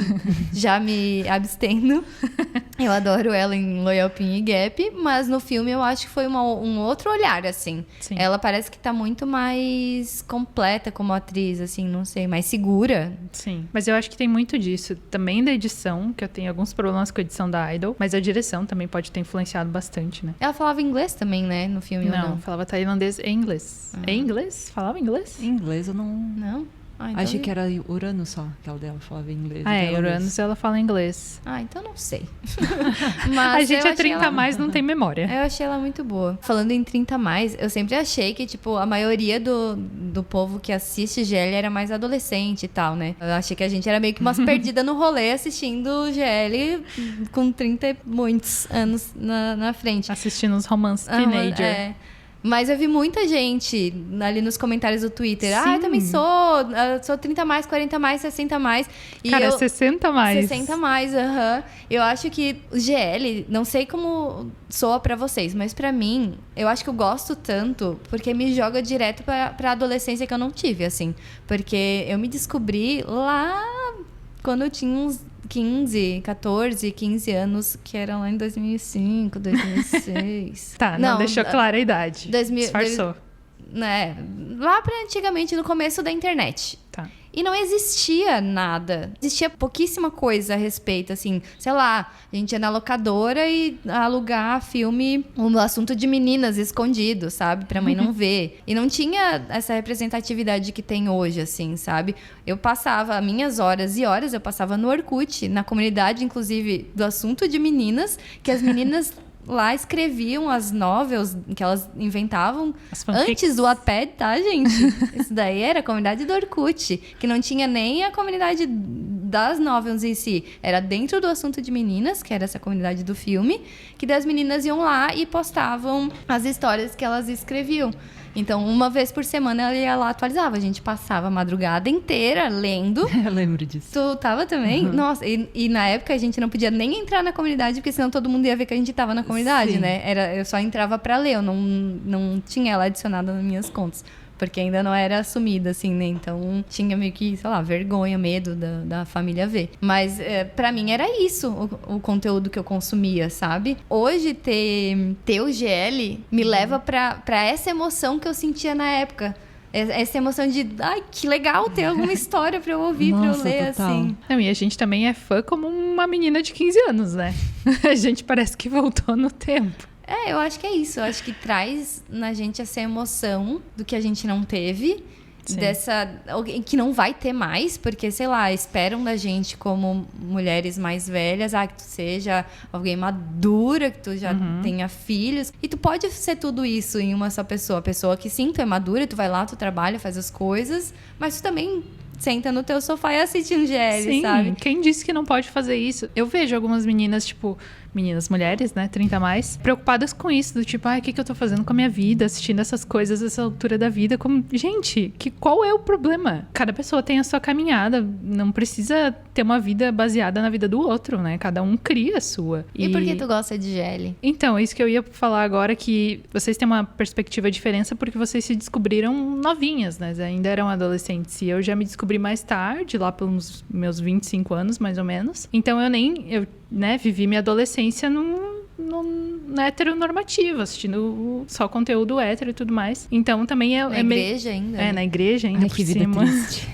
Já me abstendo. Eu adoro ela em Loyal Pin e Gap, mas no filme eu acho que foi um outro olhar, assim. Sim. Ela parece que tá muito mais completa como atriz, assim, não sei, mais segura. Sim, mas eu acho que tem muito disso. Também da edição, que eu tenho alguns problemas com a edição da Idol, mas a direção também pode ter influenciado bastante, né? Ela falava inglês também, né, no filme ou Não, não? falava tailandês e inglês. É inglês? Falava inglês? Em inglês eu não... Não? Ah, então... Achei que era Urano só, que ela dela falava em inglês. Ah, é, tailandês. Uranus ela fala inglês. Ah, então não sei. Mas A gente eu é achei 30 a ela... mais, não tem memória. Eu achei ela muito boa. Falando em 30 a mais, eu sempre achei que, tipo, a maioria do povo que assiste GL era mais adolescente e tal, né? Eu achei que a gente era meio que umas perdidas no rolê assistindo GL com 30 e muitos anos na frente. Assistindo os romances teenager. É. Mas eu vi muita gente ali nos comentários do Twitter. Ah, eu Sim. também sou 30 mais, 40 mais, 60 mais. E Cara, eu... 60 a mais. 60 mais, aham. Eu acho que o GL, não sei como soa pra vocês, mas pra mim, eu acho que eu gosto tanto porque me joga direto pra adolescência que eu não tive, assim. Porque eu me descobri lá quando eu tinha uns 14, 15 anos, que eram lá em 2005, 2006. Tá, não deixou clara a idade. 2000, Disfarçou. né? Lá pra antigamente, no começo da internet. Tá. E não existia nada. Existia pouquíssima coisa a respeito, assim. Sei lá, a gente ia na locadora e alugar filme, um assunto de meninas escondido, sabe? Pra mãe não ver. E não tinha essa representatividade que tem hoje, assim, sabe? Eu passava minhas horas e horas, eu passava no Orkut, na comunidade, inclusive, do assunto de meninas, que as meninas... lá escreviam as novels que elas inventavam antes do Wattpad, tá, gente? Isso daí era a comunidade do Orkut, que não tinha nem a comunidade das novels em si. Era dentro do assunto de meninas, que era essa comunidade do filme, que das meninas iam lá e postavam as histórias que elas escreviam. Então, uma vez por semana ela ia lá, atualizava. A gente passava a madrugada inteira lendo. Eu lembro disso. Tu tava também? Uhum. Nossa, e na época a gente não podia nem entrar na comunidade, porque senão todo mundo ia ver que a gente tava na comunidade, né? Eu só entrava pra ler, eu não tinha ela adicionada nas minhas contas. Porque ainda não era assumida, assim, né? Então, tinha meio que, sei lá, vergonha, medo da família ver. Mas, pra mim, era isso, o conteúdo que eu consumia, sabe? Hoje, ter o GL me leva pra essa emoção que eu sentia na época. Essa emoção de, ai, que legal ter alguma história pra eu ouvir, nossa, pra eu ler, total. assim. Não, e a gente também é fã como uma menina de 15 anos, né? A gente parece que voltou no tempo. Eu acho que é isso. Eu acho que traz na gente essa emoção do que a gente não teve. Sim. Que não vai ter mais, porque, sei lá, esperam da gente como mulheres mais velhas, que tu seja alguém madura, que tu já tenha filhos. E tu pode ser tudo isso em uma só pessoa. A pessoa que sim, tu é madura, tu vai lá, tu trabalha, faz as coisas, mas tu também senta no teu sofá e assiste um GL, sim, sabe? Quem disse que não pode fazer isso? Eu vejo algumas meninas, tipo... Meninas, mulheres, né, 30 a mais, preocupadas com isso, do tipo, o que eu tô fazendo com a minha vida, assistindo essas coisas a essa altura da vida, como, gente, qual é o problema? Cada pessoa tem a sua caminhada, não precisa ter uma vida baseada na vida do outro, né, cada um cria a sua. E por que tu gosta de GL? Então, isso que eu ia falar agora, que vocês têm uma perspectiva diferente porque vocês se descobriram novinhas, né, ainda eram adolescentes, e eu já me descobri mais tarde, lá pelos meus 25 anos, mais ou menos, então eu vivi minha adolescência num heteronormativo, assistindo só conteúdo hétero e tudo mais. Então também na igreja ainda. Na igreja ainda. Ai, por que vida cima. triste.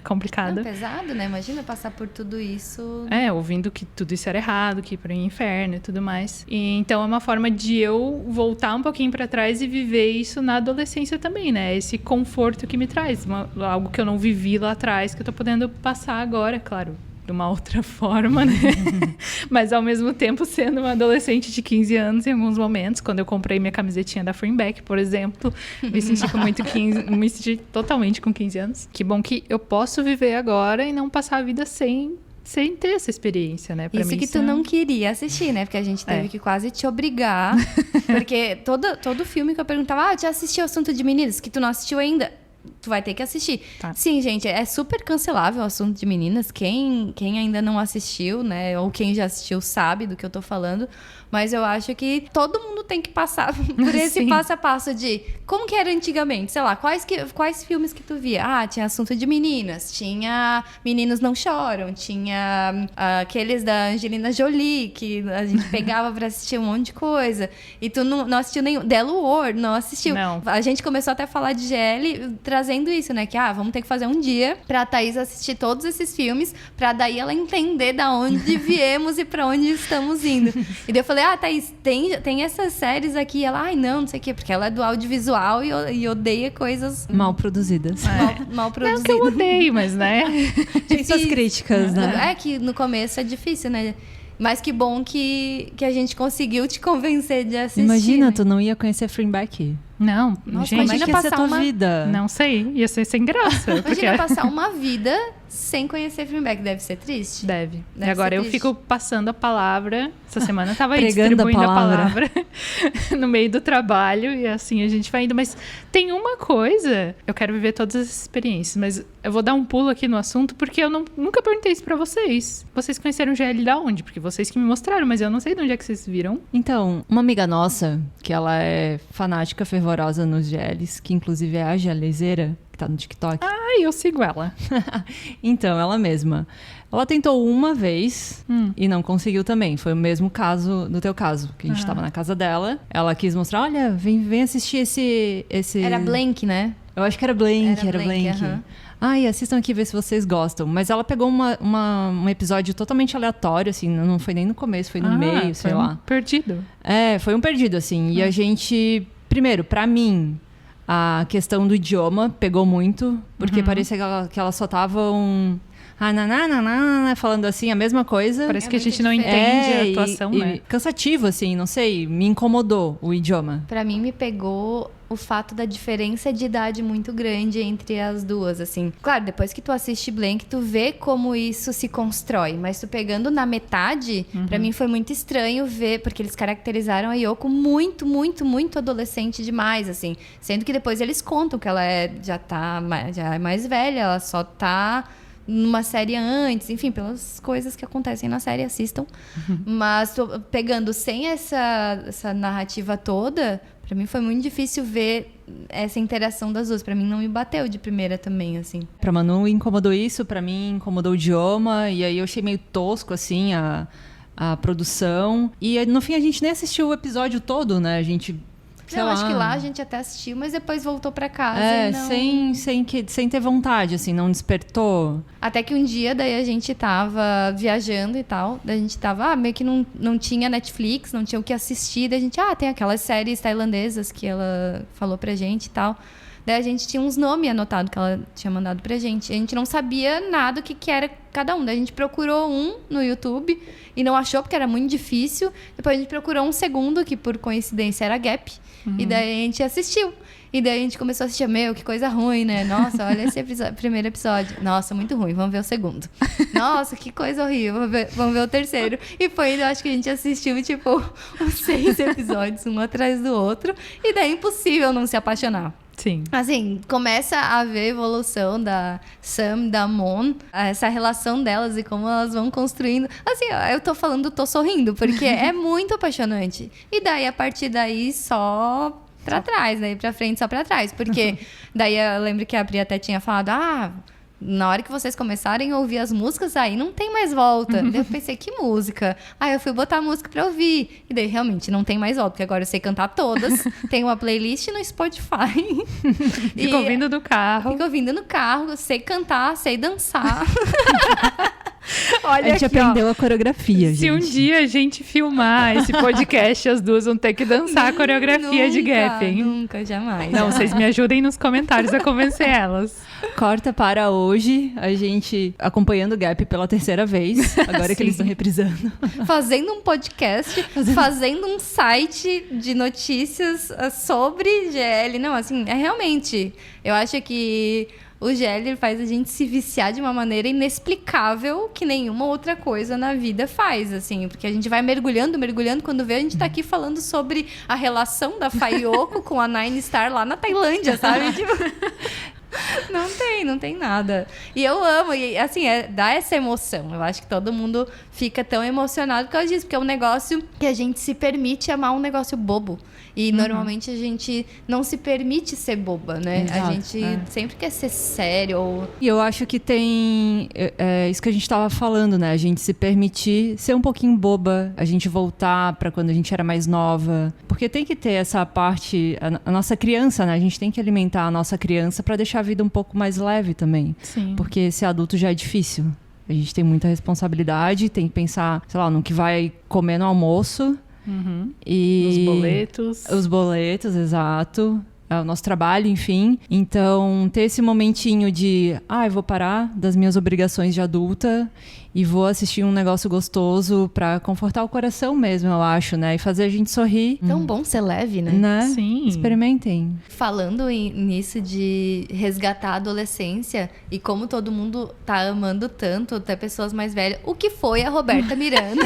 Complicada. Não, pesado, né? Imagina passar por tudo isso. Ouvindo que tudo isso era errado, que ir pro inferno e tudo mais. E, então é uma forma de eu voltar um pouquinho pra trás e viver isso na adolescência também, né? Esse conforto que me traz. Algo que eu não vivi lá atrás, que eu tô podendo passar agora, claro. De uma outra forma, né? Mas ao mesmo tempo sendo uma adolescente de 15 anos em alguns momentos, quando eu comprei minha camisetinha da Freeback, por exemplo, me senti totalmente com 15 anos. Que bom que eu posso viver agora e não passar a vida sem ter essa experiência, né? Pra isso mim, que tu não queria assistir, né? Porque a gente teve que quase te obrigar. Porque todo filme que eu perguntava, já assistiu o Assunto de Meninas? Que tu não assistiu ainda? Tu vai ter que assistir. Tá. Sim, gente, é super cancelável o Assunto de Meninas. Quem ainda não assistiu, né? Ou quem já assistiu sabe do que eu tô falando. Mas eu acho que todo mundo tem que passar por esse passo a passo de como que era antigamente. Sei lá, quais filmes que tu via? Tinha Assunto de Meninas, tinha Meninos Não Choram, tinha aqueles da Angelina Jolie, que a gente pegava pra assistir um monte de coisa. E tu não assistiu nenhum. Delo War, não assistiu. Não. A gente começou até a falar de GL trazendo isso, né? Que, vamos ter que fazer um dia pra Thaís assistir todos esses filmes, pra daí ela entender da onde viemos e pra onde estamos indo. E daí eu falei, Thaís, tem essas séries aqui. Ela, não sei o quê, porque ela é do audiovisual e odeia coisas mal produzidas. Mal produzidas. Não que eu odeio, mas, né? Tem suas críticas, né? É que no começo é difícil, né? Mas que bom que a gente conseguiu te convencer de assistir. Imagina, né? tu não ia conhecer Freeback. Não, nossa, gente, imagina passar a tua vida. Não sei, ia ser sem graça. Imagina passar uma vida sem conhecer Freeback. Deve ser triste? Deve. E agora eu fico passando a palavra. Essa semana eu tava aí pregando distribuindo a palavra no meio do trabalho. E assim a gente vai indo. Mas tem uma coisa, eu quero viver todas as experiências, mas eu vou dar um pulo aqui no assunto, porque eu nunca perguntei isso pra vocês. Vocês conheceram o GL da onde? Porque vocês que me mostraram, mas eu não sei de onde é que vocês viram. Então, uma amiga nossa, que ela é fanática fervorosa nos GLs, que inclusive é a GLzeira, que tá no TikTok. Ai, eu sigo ela. Então, ela mesma. Ela tentou uma vez e não conseguiu também. Foi o mesmo caso do teu caso, que a gente tava na casa dela. Ela quis mostrar, olha, vem assistir esse... Era Blank, né? Eu acho que era Blank, Era Blank, aham. Ai, assistam aqui, ver se vocês gostam. Mas ela pegou um episódio totalmente aleatório, assim, não foi nem no começo, foi no meio, sei lá. Perdido. Foi um perdido, assim. E a gente, primeiro, pra mim, a questão do idioma pegou muito, porque parecia que ela só tava falando assim, a mesma coisa. Parece que a muito gente não entende a atuação, né? Cansativo, assim, não sei, me incomodou o idioma. Pra mim, me pegou o fato da diferença de idade muito grande entre as duas, assim. Claro, depois que tu assiste Blank, tu vê como isso se constrói. Mas tu pegando na metade, pra mim foi muito estranho ver, porque eles caracterizaram a Yoko muito, muito, muito adolescente demais, assim. Sendo que depois eles contam que ela já é mais velha, ela só tá numa série antes, enfim, pelas coisas que acontecem na série, assistam. Mas pegando sem essa narrativa toda, pra mim foi muito difícil ver essa interação das duas. Pra mim não me bateu de primeira também, assim. Pra Manu incomodou isso, pra mim incomodou o idioma, e aí eu achei meio tosco, assim, a produção. E no fim a gente nem assistiu o episódio todo, né? A gente... Não, acho que lá a gente até assistiu, mas depois voltou pra casa e não... sem ter vontade, assim, não despertou. Até que um dia, daí a gente tava viajando e tal, daí a gente tava, meio que não tinha Netflix, não tinha o que assistir, daí a gente, tem aquelas séries tailandesas que ela falou pra gente e tal. Daí a gente tinha uns nomes anotados que ela tinha mandado pra gente. A gente não sabia nada o que era cada um. Daí a gente procurou um no YouTube e não achou porque era muito difícil. Depois a gente procurou um segundo, que por coincidência era Gap. E daí a gente assistiu. E daí a gente começou a assistir, que coisa ruim, né? Nossa, olha esse primeiro episódio. Nossa, muito ruim, vamos ver o segundo. Nossa, que coisa horrível, vamos ver o terceiro. E foi, eu acho que a gente assistiu, tipo, uns 6 episódios, um atrás do outro. E daí é impossível não se apaixonar. Sim. Assim, começa a ver a evolução da Sam, da Mon, essa relação delas e como elas vão construindo. Assim, eu tô falando, tô sorrindo, porque é muito apaixonante. E daí, a partir daí, só pra trás, daí pra frente, só pra trás. Porque daí eu lembro que a Pri até tinha falado, na hora que vocês começarem a ouvir as músicas, aí não tem mais volta. Daí eu pensei, que música? Aí eu fui botar a música pra ouvir. E daí, realmente, não tem mais volta, porque agora eu sei cantar todas. Tem uma playlist no Spotify. Fico ouvindo no carro. Fico ouvindo no carro, eu sei cantar, sei dançar. Olha, a gente aqui, aprendeu a coreografia, gente. Se um dia a gente filmar esse podcast, as duas vão ter que dançar a coreografia de Gap, hein? Nunca, jamais. Não, vocês me ajudem nos comentários a convencer elas. Corta para hoje, a gente acompanhando o Gap pela 3ª vez, agora que eles estão reprisando. Fazendo um podcast, fazendo um site de notícias sobre GL. Não, assim, realmente, eu acho que o GL faz a gente se viciar de uma maneira inexplicável que nenhuma outra coisa na vida faz, assim. Porque a gente vai mergulhando, quando vê, a gente tá aqui falando sobre a relação da Fayoko com a Nine Star lá na Tailândia, sabe? Tipo... Não tem nada. E eu amo, e assim, dá essa emoção. Eu acho que todo mundo fica tão emocionado por causa disso, porque é um negócio que a gente se permite amar um negócio bobo. E normalmente a gente não se permite ser boba, né? Exato, a gente sempre quer ser sério. E eu acho que tem isso que a gente tava falando, né? A gente se permitir ser um pouquinho boba, a gente voltar pra quando a gente era mais nova. Porque tem que ter essa parte, a nossa criança, né? A gente tem que alimentar a nossa criança pra deixar a vida um pouco mais leve também. Sim. Porque ser adulto já é difícil. A gente tem muita responsabilidade, tem que pensar, sei lá, no que vai comer no almoço. E os boletos, exato, o nosso trabalho, enfim. Então, ter esse momentinho de eu vou parar das minhas obrigações de adulta e vou assistir um negócio gostoso pra confortar o coração mesmo, eu acho, né? E fazer a gente sorrir. Tão bom ser leve, né? Sim. Experimentem. Falando nisso de resgatar a adolescência e como todo mundo tá amando tanto, até pessoas mais velhas, o que foi a Roberta Miranda?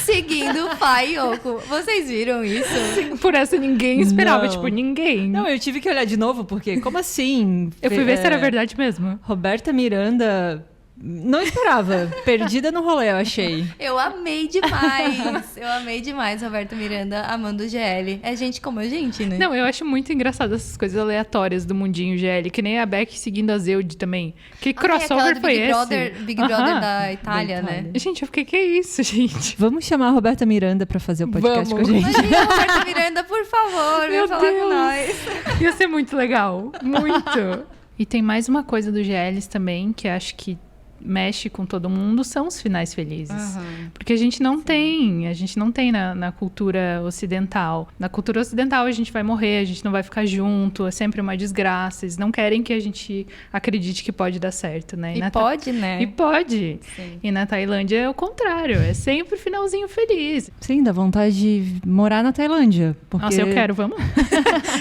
Seguindo o Fayoko. Vocês viram isso? Por essa ninguém esperava, Não. tipo, ninguém. Não, eu tive que olhar de novo, porque como assim? Eu fui ver se era verdade mesmo. Roberta Miranda Não esperava. Perdida no rolê, eu achei. Eu amei demais, Roberto Miranda amando o GL. É gente como a gente, né? Não, eu acho muito engraçado essas coisas aleatórias do mundinho GL, que nem a Beck seguindo a Zeude também. Que crossover foi esse? Big Brother da Itália, né? Gente, eu fiquei, que isso, gente? Vamos chamar a Roberta Miranda pra fazer o podcast com a gente. Imagina, Roberto Miranda, por favor, vem falar com nós. Ia ser muito legal. Muito. E tem mais uma coisa do GLs também, que acho que mexe com todo mundo, são os finais felizes. Porque a gente não tem na cultura ocidental. Na cultura ocidental a gente vai morrer, a gente não vai ficar junto, é sempre uma desgraça. Eles não querem que a gente acredite que pode dar certo, né? Pode, né? E pode. Sim. E na Tailândia é o contrário, é sempre finalzinho feliz. Sim, dá vontade de morar na Tailândia. Porque... Nossa, eu quero, vamos?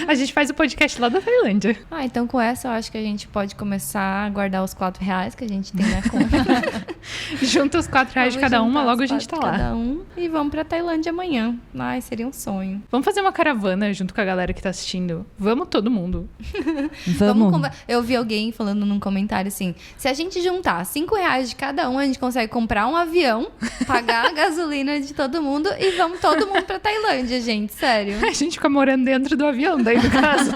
A gente faz o podcast lá da Tailândia. Então com essa eu acho que a gente pode começar a guardar os R$4 que a gente tem na Junta os R$4 de cada uma, logo a gente tá lá. Cada um, e vamos pra Tailândia amanhã. Ai, seria um sonho. Vamos fazer uma caravana junto com a galera que tá assistindo. Vamos todo mundo. Vamos. Eu vi alguém falando num comentário assim, se a gente juntar R$5 de cada um, a gente consegue comprar um avião, pagar a gasolina de todo mundo e vamos todo mundo pra Tailândia, gente, sério. A gente fica morando dentro do avião, daí no caso.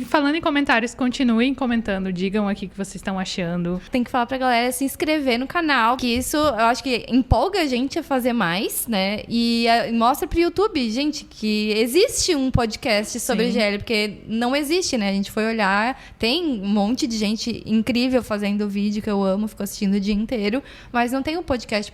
Falando em comentários, continuem comentando, digam aqui o que vocês estão achando. Tem que falar pra galera se inscrever no canal, que isso eu acho que empolga a gente a fazer mais, né? E mostra pro YouTube, gente, que existe um podcast sobre o GL, porque não existe, né? A gente foi olhar, tem um monte de gente incrível fazendo vídeo que eu amo, fico assistindo o dia inteiro, mas não tem um podcast,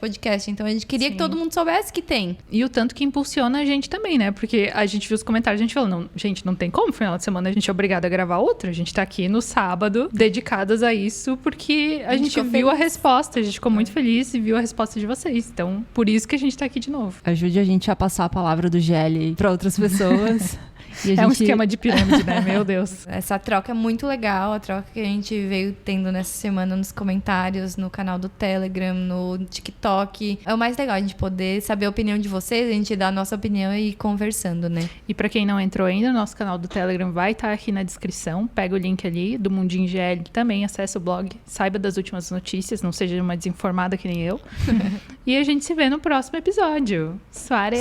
então a gente queria que todo mundo soubesse que tem. E o tanto que impulsiona a gente também, né? Porque a gente viu os comentários, a gente falou, não, gente, não tem como, final de semana a gente é obrigada a gravar outra. A gente tá aqui no sábado, dedicadas a isso, porque a gente viu a resposta. A gente ficou muito feliz e viu a resposta de vocês. Então, por isso que a gente tá aqui de novo. Ajude a gente a passar a palavra do GL pra outras pessoas. Um esquema de pirâmide, né? Meu Deus. Essa troca é muito legal, a troca que a gente veio tendo nessa semana nos comentários, no canal do Telegram, no TikTok. É o mais legal, a gente poder saber a opinião de vocês, a gente dar a nossa opinião e ir conversando, né? E pra quem não entrou ainda, nosso canal do Telegram vai estar aqui na descrição. Pega o link ali do Mundinho GL também, acessa o blog, saiba das últimas notícias, não seja uma desinformada que nem eu. E a gente se vê no próximo episódio. Suaré!